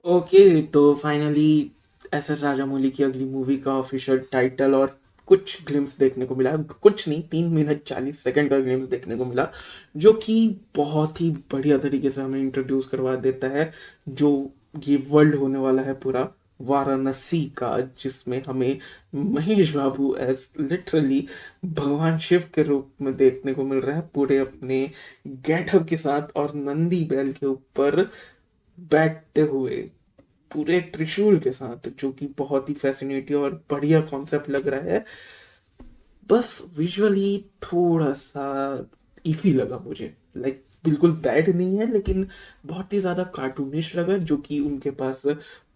Okay, तो finally S S Rajamouli की अगली मूवी का ऑफिशियल टाइटल और कुछ ग्लिम्स देखने को मिला। कुछ नहीं, 3 मिनट 40 सेकंड का ग्लिम्स देखने को मिला, जो कि बहुत ही बढ़िया तरीके से हमें इंट्रोड्यूस करवा देता है जो ये वर्ल्ड होने वाला है पूरा वाराणसी का, जिसमें हमें महेश बाबू एज लिटरली भगवान शिव के रूप में देखने को मिल रहा है, पूरे अपने गेटअप के साथ और नंदी बैल के ऊपर बैठते हुए, पूरे त्रिशूल के साथ, जो कि बहुत ही फैसिनेटिंग और बढ़िया कॉन्सेप्ट लग रहा है। बस विजुअली थोड़ा सा इफी लगा मुझे, लाइक बिल्कुल बैड नहीं है, लेकिन बहुत ही ज्यादा कार्टूनिश लगा, जो कि उनके पास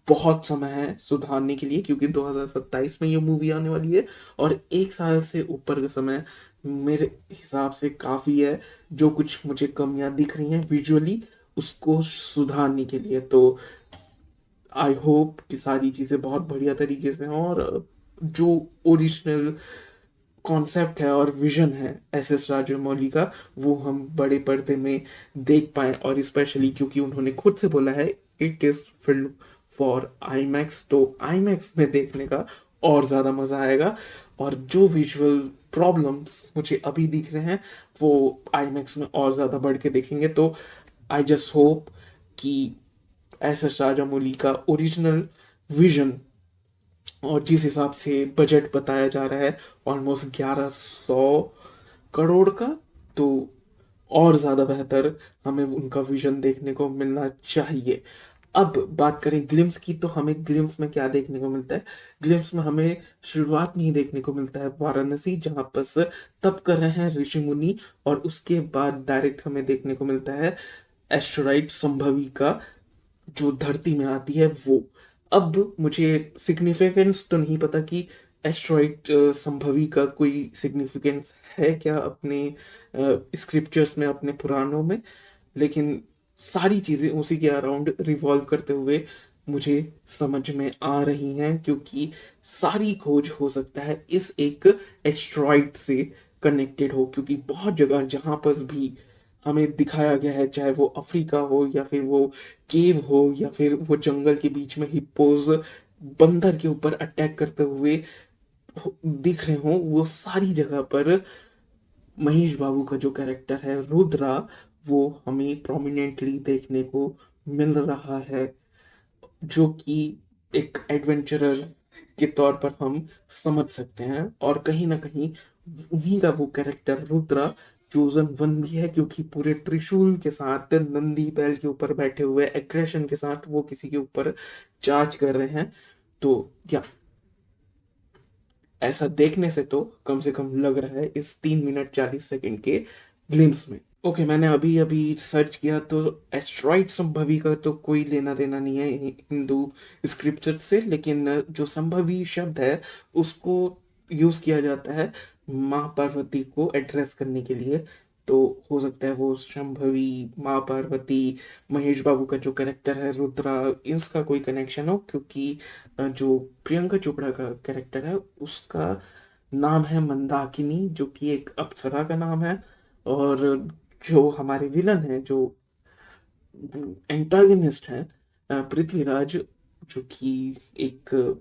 बहुत समय है सुधारने के लिए, क्योंकि 2027 में ये मूवी आने वाली है और 1 साल से ऊपर का समय मेरे हिसाब से काफी है। जो कुछ मुझे कमियां दिख रही हैं विजुअली, उसको सुधारने के लिए, तो आई होप कि सारी चीज़ें बहुत बढ़िया तरीके से हों और जो ओरिजिनल कॉन्सेप्ट है और विजन है एस एस राजमौली का, वो हम बड़े पर्दे में देख पाए। और स्पेशली क्योंकि उन्होंने खुद से बोला है it is film for I max, तो आई मैक्स में देखने का और ज़्यादा मज़ा आएगा। और जो विजुअल प्रॉब्लम्स मुझे अभी दिख रहे हैं वो आई मैक्स में और ज़्यादा बढ़ के देखेंगे। तो आई जस्ट होप कि एस एस राजामौली का ओरिजिनल विजन और जिस हिसाब से बजट बताया जा रहा है ऑलमोस्ट 1100 करोड़ का, तो और ज़्यादा बेहतर हमें उनका विजन देखने को मिलना चाहिए। अब बात करें ग्लिम्स की, तो हमें ग्लिम्स में क्या देखने को मिलता है? ग्लिम्स में हमें शुरुआत में ही देखने को मिलता है वाराणसी, जहाँ पर तप कर रहे हैं ऋषि मुनि, और उसके बाद डायरेक्ट हमें देखने को मिलता है एस्टेरॉइड संभवी का, जो धरती में आती है वो। अब मुझे सिग्निफिकेंस तो नहीं पता कि एस्ट्रॉइड संभवी का कोई सिग्निफिकेंस है क्या अपने स्क्रिप्चर्स में, अपने पुराणों में, लेकिन सारी चीजें उसी के अराउंड रिवॉल्व करते हुए मुझे समझ में आ रही हैं, क्योंकि सारी खोज हो सकता है इस एक एस्ट्रॉइड से कनेक्टेड हो, क्योंकि बहुत जगह जहां पर भी हमें दिखाया गया है, चाहे वो अफ्रीका हो या फिर वो केव हो या फिर वो जंगल के बीच में हिप्पोज बंदर के ऊपर अटैक करते हुए दिख रहे हो, वो सारी जगह पर महेश बाबू का जो कैरेक्टर है रुद्रा, वो हमें प्रोमिनेंटली देखने को मिल रहा है, जो कि एक एडवेंचरर के तौर पर हम समझ सकते हैं। और कहीं ना कहीं उन्हीं का वो कैरेक्टर रुद्रा चोजन वन भी है, क्योंकि पूरे त्रिशूल के साथ नंदी बैल के ऊपर बैठे हुए एग्रेशन के साथ वो किसी के ऊपर चार्ज कर रहे हैं। तो या ऐसा देखने से तो कम से कम लग रहा है इस 3 मिनट 40 सेकंड के ग्लिम्स में। ओके, मैंने अभी अभी सर्च किया तो एस्ट्रॉइड संभवी का तो कोई लेना देना नहीं है हिंदू स्क्रिप्चर से, लेकिन जो संभवी शब्द है उसको यूज किया जाता है माँ पार्वती को एड्रेस करने के लिए। तो हो सकता है वो संभवी, माँ पार्वती, महेश बाबू का जो कैरेक्टर है रुद्रा, इसका कोई कनेक्शन हो, क्योंकि जो प्रियंका चोपड़ा का कैरेक्टर है उसका नाम है मंदाकिनी, जो कि एक अप्सरा का नाम है। और जो हमारे विलन है, जो एंटागनिस्ट है, पृथ्वीराज, जो कि एक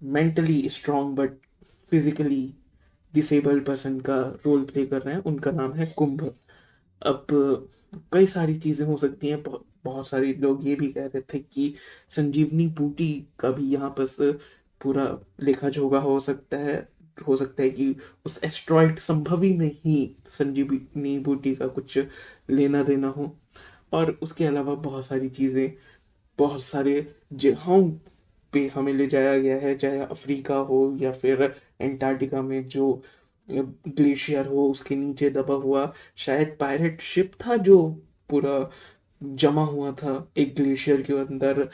mentally strong but physically disabled person का रोल प्ले कर रहे हैं, उनका नाम है कुंभ। अब कई सारी चीजें हो सकती हैं, बहुत सारे लोग ये भी कह रहे थे कि संजीवनी बूटी का भी यहाँ पर पूरा लेखा जोखा हो सकता है। हो सकता है कि उस एस्ट्रॉइड संभवी में ही संजीवनी बूटी का कुछ लेना देना हो। और उसके अलावा बहुत सारी चीजें, बहुत सारे जगहों पे हमें ले जाया गया है, चाहे अफ्रीका हो या फिर एंटार्क्टिका में जो ग्लेशियर हो उसके नीचे दबा हुआ शायद पायरेट शिप था, जो पूरा जमा हुआ था एक ग्लेशियर के अंदर।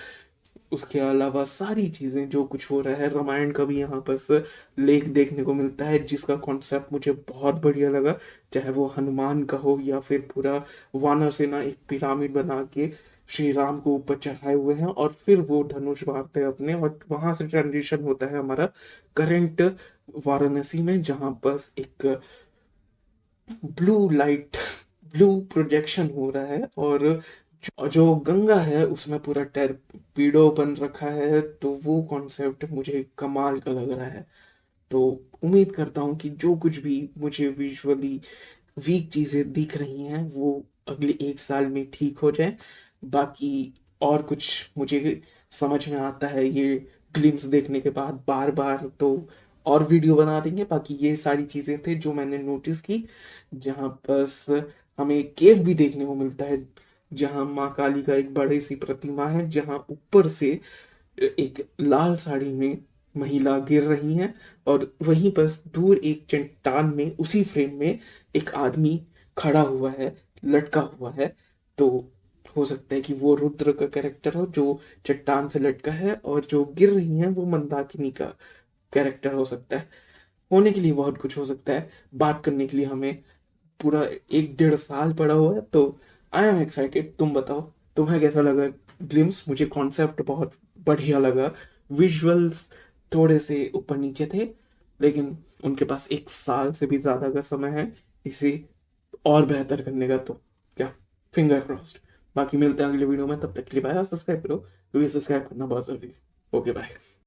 उसके अलावा सारी चीजें, जो कुछ हो रहा है, रामायण का भी यहाँ पर लेख देखने को मिलता है, जिसका कॉन्सेप्ट मुझे बहुत बढ़िया लगा। चाहे वो हनुमान का हो या फिर पूरा वानर सेना एक पिरामिड बना के श्री राम को ऊपर चढ़ाए हुए हैं और फिर वो धनुष बांधते हैं अपने, और वहां से ट्रांजिशन होता है हमारा करंट वाराणसी में, जहां बस एक ब्लू लाइट, ब्लू प्रोजेक्शन हो रहा है। और जो गंगा है उसमें पूरा टर्पीडो बन रखा है, तो वो कॉन्सेप्ट मुझे कमाल का लग रहा है। तो उम्मीद करता हूँ कि जो कुछ भी मुझे विजुअली वीक चीज़ें दिख रही हैं वो अगले 1 साल में ठीक हो जाए। बाकी और कुछ मुझे समझ में आता है ये ग्लिम्स देखने के बाद बार बार, तो और वीडियो बना देंगे। बाकी ये सारी चीज़ें थे जो मैंने नोटिस की, जहाँ बस हमें केव भी देखने को मिलता है, जहाँ माँ काली का एक बड़ी सी प्रतिमा है, जहाँ ऊपर से एक लाल साड़ी में महिला गिर रही हैं, और वहीं बस दूर एक चट्टान में उसी फ्रेम में एक आदमी खड़ा हुआ है, लटका हुआ है। तो हो सकता है कि वो रुद्र का कैरेक्टर हो जो चट्टान से लटका है, और जो गिर रही हैं वो मंदाकिनी का कैरेक्टर हो सकता है। होने के लिए बहुत कुछ हो सकता है, बात करने के लिए हमें पूरा 1 डेढ़ साल पड़ा हुआ है। तो आई एम एक्साइटेड। तुम बताओ, तुम्हें कैसा लगा ग्लिम्स? मुझे कॉन्सेप्ट बहुत बढ़िया लगा। विजुअल्स थोड़े से ऊपर नीचे थे, लेकिन उनके पास 1 साल से भी ज्यादा का समय है इसे और बेहतर करने का। तो क्या, फिंगर क्रॉस्ड। बाकी मिलते हैं अगले वीडियो में, तब तक के लिए बाय। सब्सक्राइब करो, क्योंकि सब्सक्राइब करना बहुत जरूरी है। Okay bye.